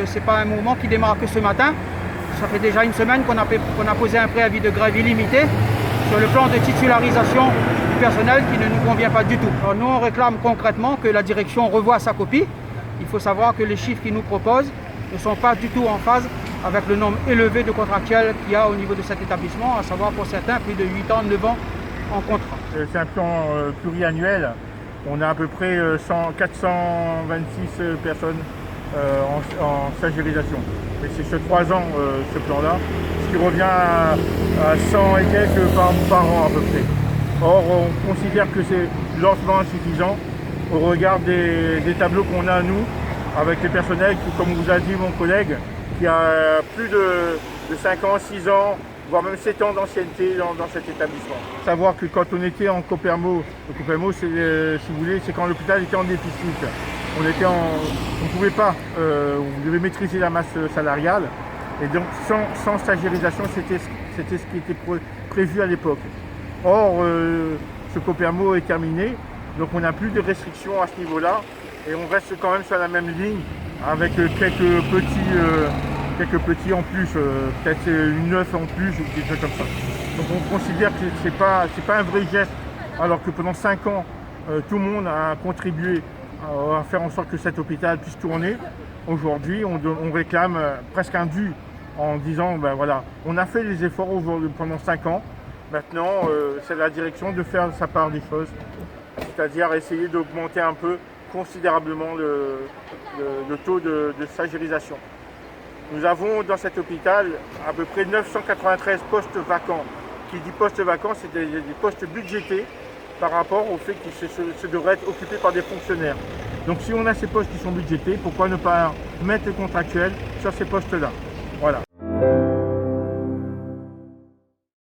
ce n'est pas un mouvement qui démarre que ce matin. Ça fait déjà une semaine qu'on a posé un préavis de grève illimité sur le plan de titularisation du personnel qui ne nous convient pas du tout. Alors nous, on réclame concrètement que la direction revoie sa copie. Il faut savoir que les chiffres qu'ils nous proposent ne sont pas du tout en phase avec le nombre élevé de contractuels qu'il y a au niveau de cet établissement, à savoir pour certains plus de 8 ans, 9 ans en contrat. C'est un plan pluriannuel. On a à peu près 426 personnes en stagiairisation. Et c'est sur 3 ans ce plan-là, ce qui revient à 100 et quelques par an à peu près. Or, on considère que c'est largement insuffisant au regard des tableaux qu'on a nous, avec les personnels qui, comme vous a dit mon collègue, qui a plus de 5 ans, 6 ans, voire même 7 ans d'ancienneté dans cet établissement. Savoir que quand on était en Copermo, le Copermo, si vous voulez, c'est quand l'hôpital était en déficit. On ne pouvait pas, on devait maîtriser la masse salariale. Et donc sans stagiairisation, c'était ce qui était prévu à l'époque. Or, ce Copermo est terminé, donc on n'a plus de restrictions à ce niveau-là. Et on reste quand même sur la même ligne, avec quelques petits en plus, peut-être une 9 en plus ou quelque chose comme ça. Donc on considère que c'est pas un vrai geste, alors que pendant 5 ans, tout le monde a contribué à faire en sorte que cet hôpital puisse tourner. Aujourd'hui, on réclame presque un dû en disant, ben voilà, on a fait les efforts pendant 5 ans, maintenant c'est la direction de faire sa part des choses, c'est-à-dire essayer d'augmenter un peu considérablement le taux de stagiairisation. Nous avons dans cet hôpital à peu près 993 postes vacants. Qui dit postes vacants, c'est des postes budgétés par rapport au fait qu'ils devraient être occupés par des fonctionnaires. Donc si on a ces postes qui sont budgétés, pourquoi ne pas mettre les contractuels sur ces postes-là?